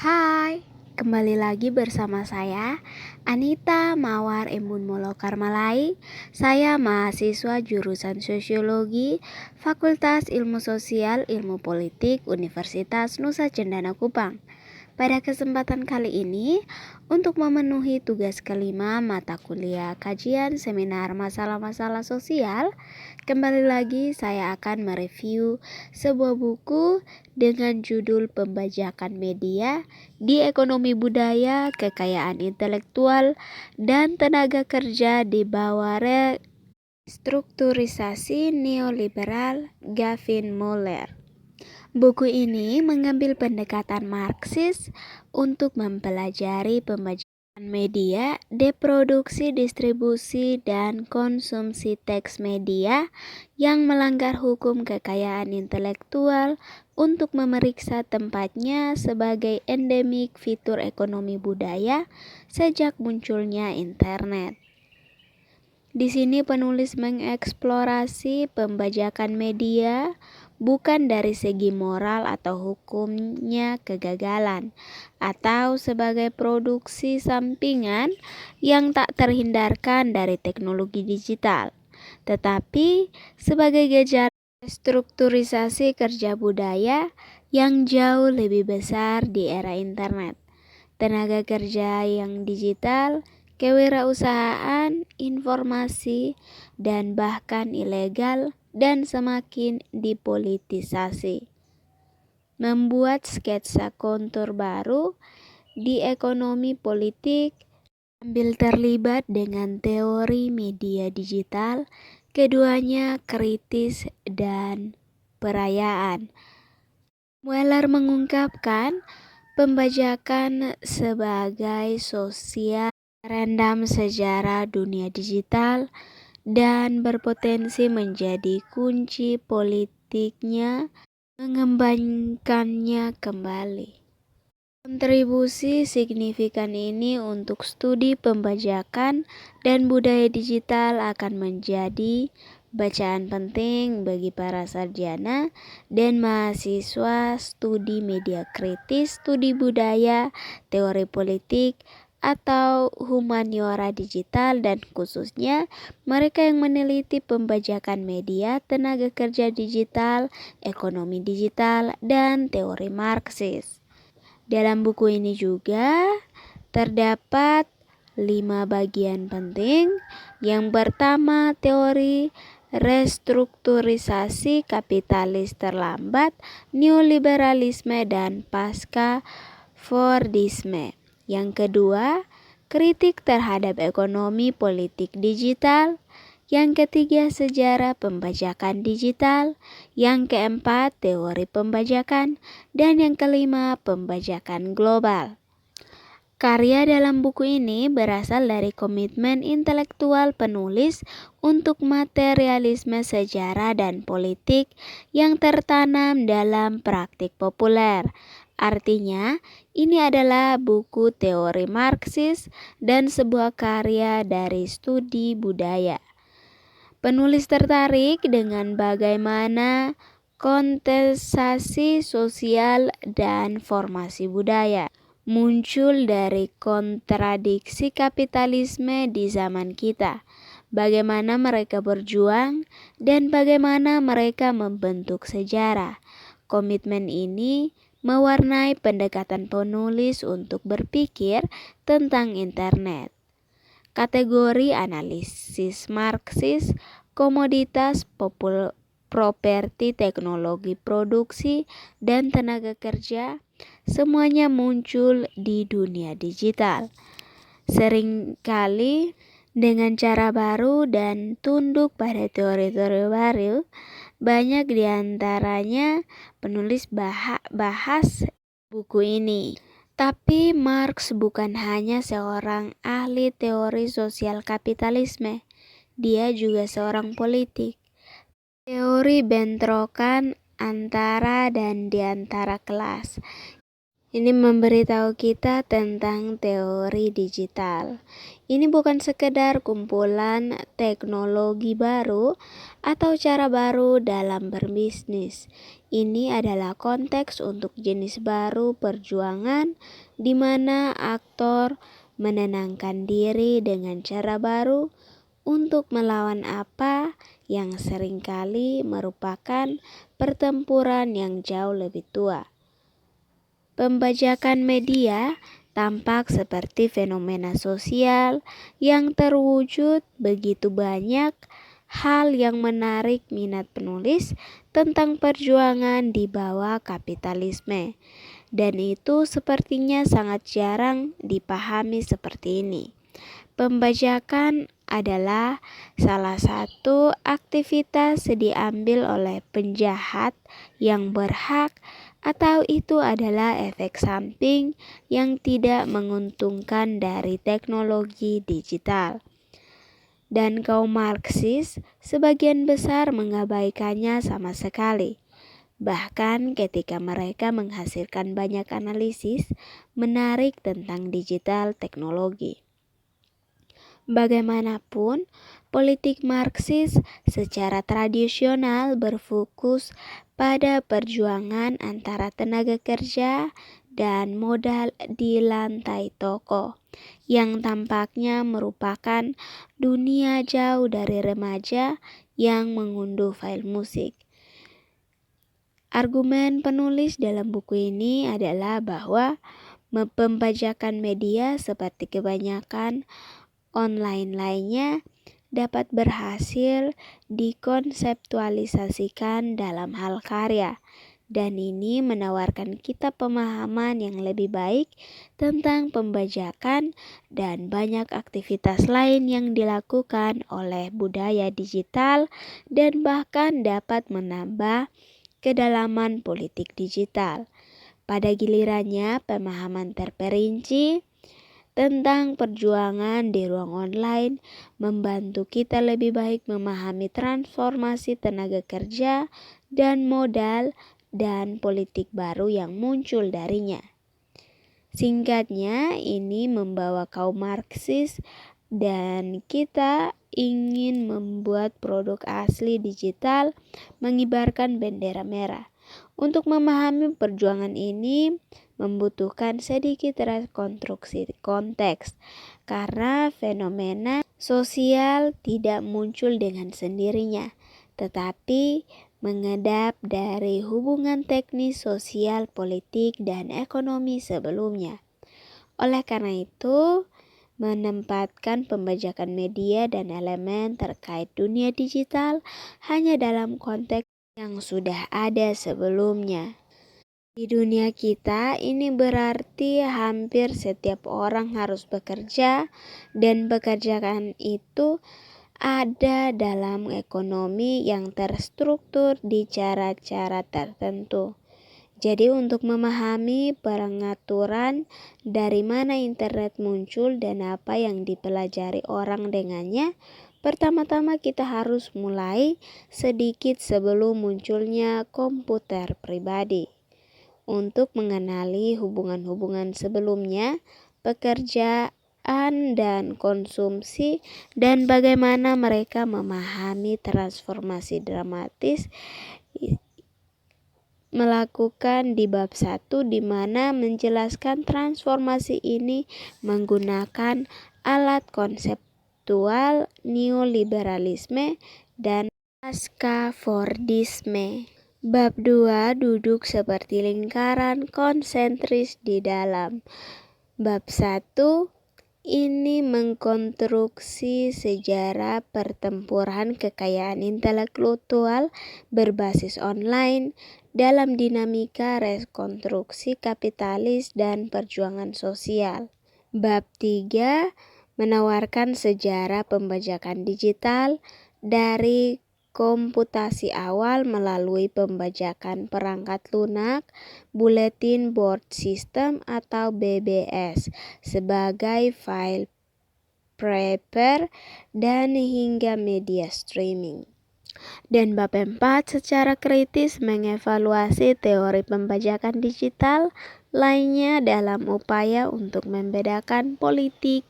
Hai, kembali lagi bersama saya Anita Mawar Embun Molokar Malai. Saya mahasiswa jurusan Sosiologi Fakultas Ilmu Sosial Ilmu Politik Universitas Nusa Cendana Kupang. Pada kesempatan kali ini, untuk memenuhi tugas kelima mata kuliah kajian seminar masalah-masalah sosial, kembali lagi saya akan mereview sebuah buku dengan judul Pembajakan Media di Ekonomi Budaya, Kekayaan Intelektual, dan Tenaga Kerja di bawah Restrukturisasi Neoliberal Gavin Moller. Buku ini mengambil pendekatan Marxis untuk mempelajari pembajakan media, deproduksi, distribusi, dan konsumsi teks media yang melanggar hukum kekayaan intelektual untuk memeriksa tempatnya sebagai endemik fitur ekonomi budaya sejak munculnya internet. Di sini penulis mengeksplorasi pembajakan media bukan dari segi moral atau hukumnya kegagalan, atau sebagai produksi sampingan yang tak terhindarkan dari teknologi digital, tetapi sebagai gejala strukturisasi kerja budaya yang jauh lebih besar di era internet, tenaga kerja yang digital, kewirausahaan, informasi, dan bahkan ilegal dan semakin dipolitisasi. Membuat sketsa kontur baru di ekonomi politik sambil terlibat dengan teori media digital, keduanya kritis dan perayaan. Weller mengungkapkan pembajakan sebagai sosial random sejarah dunia digital dan berpotensi menjadi kunci politiknya mengembangkannya kembali. Kontribusi signifikan ini untuk studi pembajakan dan budaya digital akan menjadi bacaan penting bagi para sarjana dan mahasiswa studi media kritis, studi budaya, teori politik, atau humaniora digital, dan khususnya mereka yang meneliti pembajakan media, tenaga kerja digital, ekonomi digital, dan teori Marxis. Dalam buku ini juga terdapat 5 bagian penting. Yang pertama, teori restrukturisasi kapitalis terlambat, neoliberalisme, dan pasca Fordisme. Yang kedua, kritik terhadap ekonomi politik digital. Yang ketiga, sejarah pembajakan digital. Yang keempat, teori pembajakan. Dan yang kelima, pembajakan global. Karya dalam buku ini berasal dari komitmen intelektual penulis untuk materialisme sejarah dan politik yang tertanam dalam praktik populer. Artinya, ini adalah buku teori Marxis dan sebuah karya dari studi budaya. Penulis tertarik dengan bagaimana kontestasi sosial dan formasi budaya muncul dari kontradiksi kapitalisme di zaman kita, bagaimana mereka berjuang, dan bagaimana mereka membentuk sejarah. Komitmen ini mewarnai pendekatan penulis untuk berpikir tentang internet. Kategori analisis Marxis, komoditas, properti, teknologi produksi, dan tenaga kerja, semuanya muncul di dunia digital. Seringkali dengan cara baru dan tunduk pada teori-teori baru. Banyak diantaranya penulis bahas buku ini. Tapi Marx bukan hanya seorang ahli teori sosial kapitalisme, dia juga seorang politik. Teori bentrokan antara dan di antara kelas Ini memberitahu kita tentang teori digital. Ini bukan sekedar kumpulan teknologi baru atau cara baru dalam berbisnis. Ini adalah konteks untuk jenis baru perjuangan di mana aktor menenangkan diri dengan cara baru untuk melawan apa yang seringkali merupakan pertempuran yang jauh lebih tua. Pembajakan media tampak seperti fenomena sosial yang terwujud begitu banyak hal yang menarik minat penulis tentang perjuangan di bawah kapitalisme. Dan itu sepertinya sangat jarang dipahami seperti ini. Pembajakan adalah salah satu aktivitas diambil oleh penjahat yang berhak, atau itu adalah efek samping yang tidak menguntungkan dari teknologi digital. Dan kaum Marxis sebagian besar mengabaikannya sama sekali. Bahkan ketika mereka menghasilkan banyak analisis menarik tentang digital teknologi. Bagaimanapun, politik Marxis secara tradisional berfokus pada perjuangan antara tenaga kerja dan modal di lantai toko, yang tampaknya merupakan dunia jauh dari remaja yang mengunduh file musik. Argumen penulis dalam buku ini adalah bahwa pembajakan media seperti kebanyakan online lainnya dapat berhasil dikonseptualisasikan dalam hal karya, dan ini menawarkan kita pemahaman yang lebih baik tentang pembajakan dan banyak aktivitas lain yang dilakukan oleh budaya digital dan bahkan dapat menambah kedalaman politik digital. Pada gilirannya, pemahaman terperinci tentang perjuangan di ruang online membantu kita lebih baik memahami transformasi tenaga kerja dan modal dan politik baru yang muncul darinya. Singkatnya, ini membawa kaum Marxis dan kita ingin membuat produk asli digital mengibarkan bendera merah. Untuk memahami perjuangan ini membutuhkan sedikit rekonstruksi konteks, karena fenomena sosial tidak muncul dengan sendirinya, tetapi mengedap dari hubungan teknis sosial, politik, dan ekonomi sebelumnya. Oleh karena itu, menempatkan pembajakan media dan elemen terkait dunia digital hanya dalam konteks yang sudah ada sebelumnya. Di dunia kita, ini berarti hampir setiap orang harus bekerja, dan pekerjaan itu ada dalam ekonomi yang terstruktur di cara-cara tertentu. Jadi untuk memahami pengaturan dari mana internet muncul dan apa yang dipelajari orang dengannya, pertama-tama kita harus mulai sedikit sebelum munculnya komputer pribadi. Untuk mengenali hubungan-hubungan sebelumnya, pekerjaan dan konsumsi, dan bagaimana mereka memahami transformasi dramatis melakukan di bab 1, di mana menjelaskan transformasi ini menggunakan alat konseptual neoliberalisme dan Fordisme. Bab 2 duduk seperti lingkaran konsentris di dalam. Bab 1 ini mengkonstruksi sejarah pertempuran kekayaan intelektual berbasis online dalam dinamika rekonstruksi kapitalis dan perjuangan sosial. Bab 3 menawarkan sejarah pembajakan digital dari komputasi awal melalui pembajakan perangkat lunak, Bulletin Board System atau BBS, sebagai file prepper, dan hingga media streaming. Dan bab 4 secara kritis mengevaluasi teori pembajakan digital lainnya dalam upaya untuk membedakan politik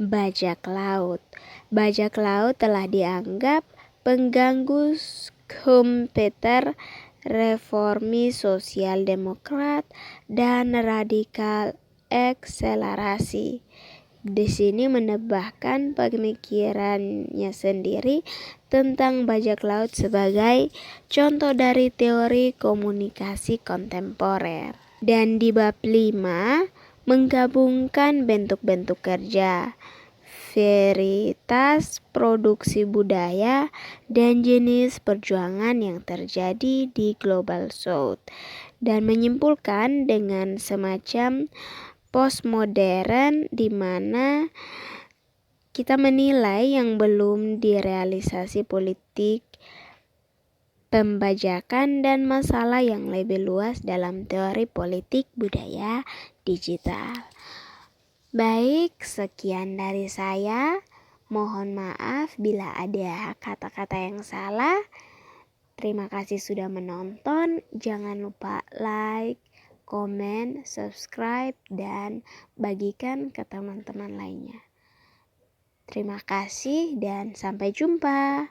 bajak laut. Bajak laut telah dianggap pengganggu Schumpeter, reformis sosial demokrat, dan radikal akselerasi. Di sini menambahkan pemikirannya sendiri tentang bajak laut sebagai contoh dari teori komunikasi kontemporer. Dan di bab 5 menggabungkan bentuk-bentuk kerja, varietas produksi budaya, dan jenis perjuangan yang terjadi di Global South, dan menyimpulkan dengan semacam postmodern di mana kita menilai yang belum direalisasi politik pembajakan dan masalah yang lebih luas dalam teori politik budaya digital. Baik, sekian dari saya. Mohon maaf bila ada kata-kata yang salah. Terima kasih sudah menonton. Jangan lupa like, komen, subscribe, dan bagikan ke teman-teman lainnya. Terima kasih dan sampai jumpa.